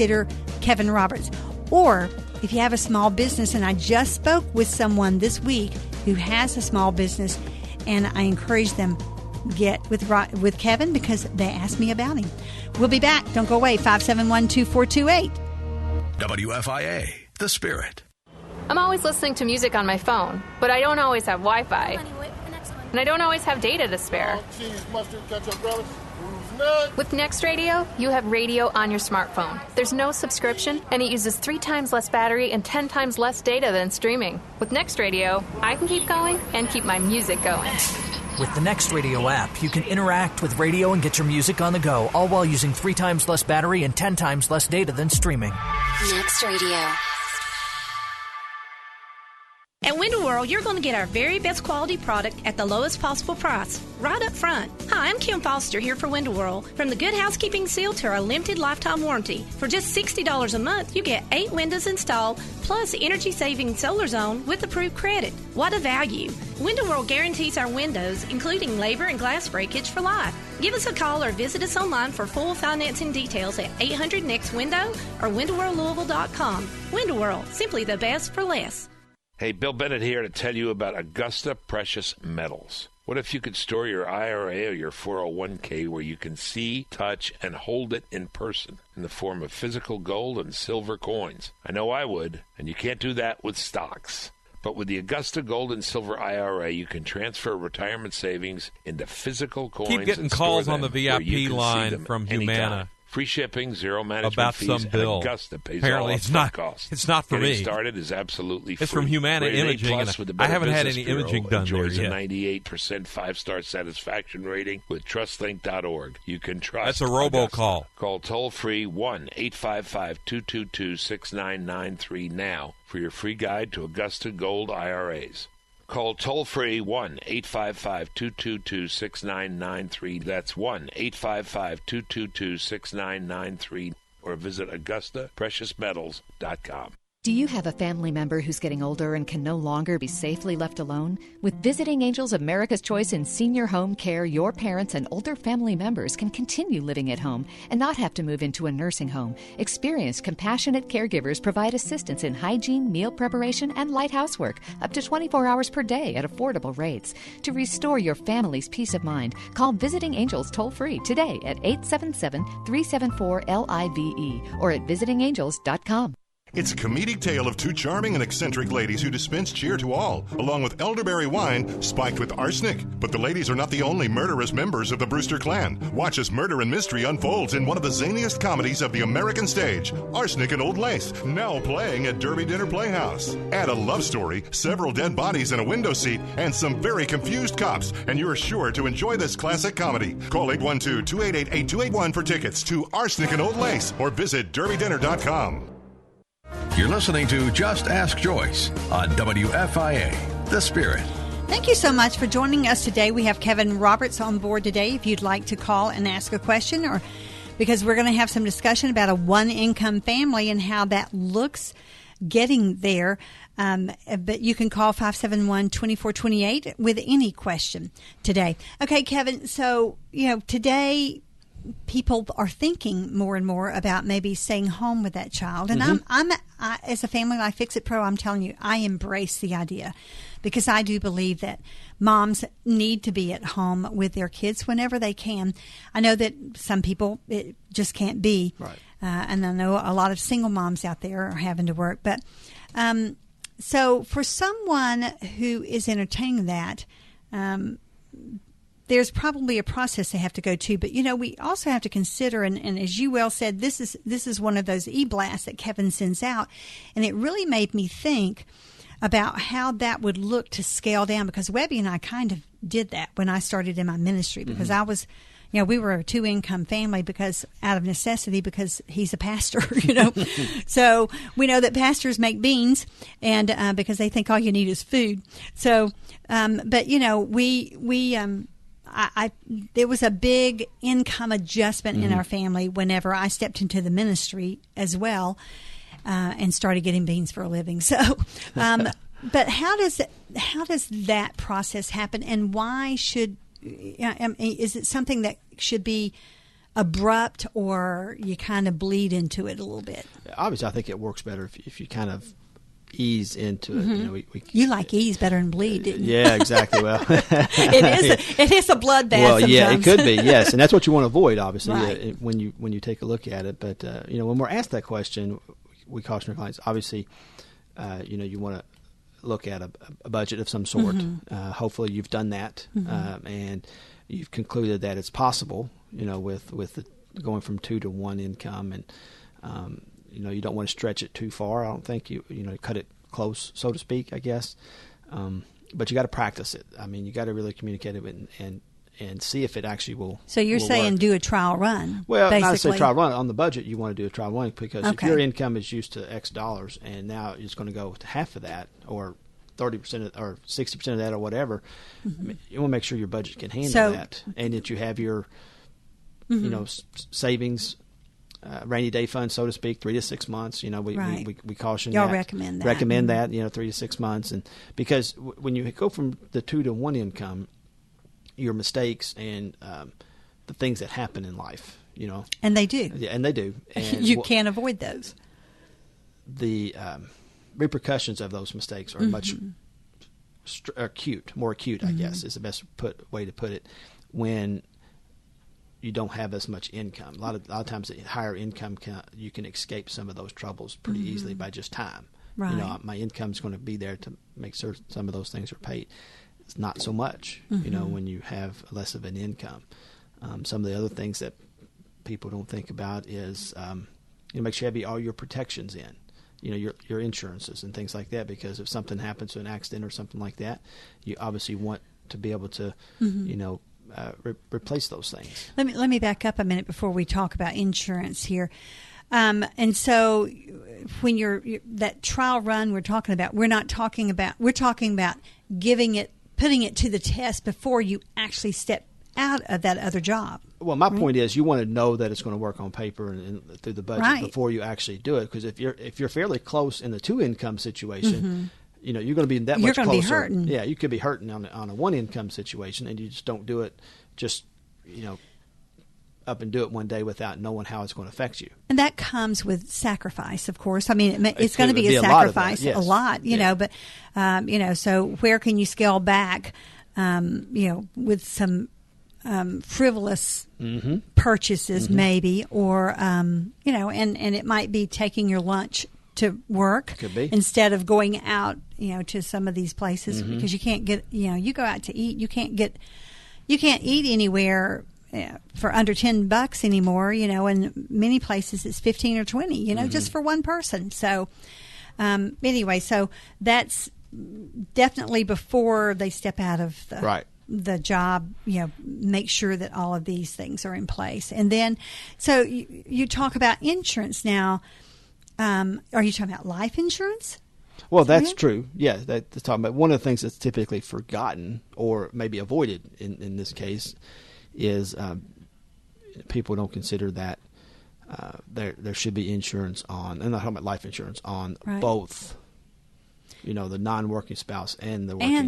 consider Kevin Roberts. Or if you have a small business, and I just spoke with someone this week who has a small business, and I encourage them get with Kevin because they asked me about him. We'll be back. Don't go away. 571-2428. WFIA, The Spirit. I'm always listening to music on my phone, but I don't always have Wi-Fi. And I don't always have data to spare. With Next Radio, you have radio on your smartphone. There's no subscription, and it uses 3 times less battery and 10 times less data than streaming. With Next Radio, I can keep going and keep my music going. With the Next Radio app, you can interact with radio and get your music on the go, all while using 3 times less battery and 10 times less data than streaming. Next Radio. At Window World, you're going to get our very best quality product at the lowest possible price, right up front. Hi, I'm Kim Foster here for Window World. From the Good Housekeeping Seal to our limited lifetime warranty, for just $60 a month, you get 8 windows installed, plus energy-saving solar zone with approved credit. What a value! Window World guarantees our windows, including labor and glass breakage, for life. Give us a call or visit us online for full financing details at 800-NEXT-WINDOW or windowworldlouisville.com. Window World, simply the best for less. Hey, Bill Bennett here to tell you about Augusta Precious Metals. What if you could store your IRA or your 401k where you can see, touch, and hold it in person in the form of physical gold and silver coins? I know I would, and you can't do that with stocks. But with the Augusta Gold and Silver IRA, you can transfer retirement savings into physical coins. Keep getting calls on the VIP line from Humana. Free shipping, zero management about fees, some bill. and Augusta pays Apparently all it's not costs. It's not for Getting me. started is absolutely free. It's from Humana Rated Imaging, A+ with the I Better haven't had Business any imaging Bureau. done there Enjoys yet. a 98% 5-star satisfaction rating with TrustLink.org. You can trust. That's a robocall. Call toll-free 1-855-222-6993 now for your free guide to Augusta Gold IRAs. Call toll-free 1-855-222-6993. That's 1-855-222-6993. Or visit AugustaPreciousMetals.com. Do you have a family member who's getting older and can no longer be safely left alone? With Visiting Angels America's Choice in Senior Home Care, your parents and older family members can continue living at home and not have to move into a nursing home. Experienced, compassionate caregivers provide assistance in hygiene, meal preparation, and light housework up to 24 hours per day at affordable rates. To restore your family's peace of mind, call Visiting Angels toll-free today at 877-374-LIVE or at visitingangels.com. It's a comedic tale of 2 charming and eccentric ladies who dispense cheer to all, along with elderberry wine spiked with arsenic. But the ladies are not the only murderous members of the Brewster clan. Watch as murder and mystery unfolds in one of the zaniest comedies of the American stage, Arsenic and Old Lace, now playing at Derby Dinner Playhouse. Add a love story, several dead bodies in a window seat, and some very confused cops, and you're sure to enjoy this classic comedy. Call 812-288-8281 for tickets to Arsenic and Old Lace or visit derbydinner.com. You're listening to Just Ask Joyce on WFIA, The Spirit. Thank you so much for joining us today. We have Kevin Roberts on board today if you'd like to call and ask a question, or because we're going to have some discussion about a one-income family and how that looks getting there. But you can call 571-2428 with any question today. Okay, Kevin, so, today people are thinking more and more about maybe staying home with that child. And I, as a Family Life Fix-It Pro, I'm telling you, I embrace the idea because I do believe that moms need to be at home with their kids whenever they can. I know that some people, it just can't be. Right. And I know a lot of single moms out there are having to work. But so for someone who is entertaining that, there's probably a process they have to go to, but we also have to consider, and as you well said, this is one of those e-blasts that Kevin sends out, and it really made me think about how that would look to scale down, because Webby and I kind of did that when I started in my ministry, because I was, we were a 2-income family because out of necessity, because he's a pastor, So we know that pastors make beans, and because they think all you need is food. So, but there was a big income adjustment in our family whenever I stepped into the ministry as well, and started getting beans for a living. So, but how does that process happen, and why should is it something that should be abrupt, or you kind of bleed into it a little bit? Obviously, I think it works better if you kind of ease into it. Mm-hmm. We you like ease better than bleed, didn't you? Yeah, exactly. Well, it is a bloodbath. Well, sometimes. yeah, it could be. Yes, and that's what you want to avoid, obviously, right. when you take a look at it. But when we're asked that question, we caution our clients. Obviously, you want to look at a budget of some sort. Mm-hmm. Hopefully, you've done that, and you've concluded that it's possible. With going from 2 to 1 income, and you don't want to stretch it too far. I don't think you cut it close, so to speak, I guess. But you got to practice it. I mean, you got to really communicate it and see if it actually will. So you're saying work. Do a trial run? Well, basically. not to say trial run. On the budget, you want to do a trial run because Okay. if your income is used to X dollars and now it's going to go to half of that or 30% or 60% of that or whatever, you want to make sure your budget can handle that, and that you have your savings. Rainy day fund, so to speak, 3 to 6 months. We caution y'all that. recommend that. Recommend that, 3 to 6 months, and because when you go from the 2 to 1 income, your mistakes and the things that happen in life, and they do, and they do, and you can't avoid those. The repercussions of those mistakes are much more acute, I guess, is the best way to put it. When you don't have as much income. A lot of times, at higher income, you can escape some of those troubles pretty easily by just time. Right. My income's going to be there to make sure some of those things are paid. It's not so much, when you have less of an income. Some of the other things that people don't think about is, make sure you have all your protections in. Your insurances and things like that, because if something happens to an accident or something like that, you obviously want to be able to, replace those things. Let me back up a minute before we talk about insurance here. And so, when you're that trial run we're talking about putting it to the test before you actually step out of that other job. Well, my point is, you want to know that it's going to work on paper and through the budget before you actually do it. Because if you're fairly close in the 2 income situation. You're going to be that much closer. You're going to be hurting. Yeah, you could be hurting on a 1 income situation, and you just don't do it. Just up and do it one day without knowing how it's going to affect you. And that comes with sacrifice, of course. I mean, it's going to be a sacrifice, a lot, you know. But so where can you scale back? With some frivolous purchases, maybe, or and it might be taking your lunch to work. Could be. Instead of going out, to some of these places, because you can't get, you go out to eat, you can't eat anywhere for under $10 anymore, and many places it's 15 or 20, just for one person. So, anyway, so that's definitely before they step out of the job, make sure that all of these things are in place. And then, so you talk about insurance now. Are you talking about life insurance? Well, that's true. Yeah, that's talking about one of the things that's typically forgotten or maybe avoided in this case is people don't consider that there should be insurance on. I'm not talking about life insurance on both, the non-working spouse and the working spouse.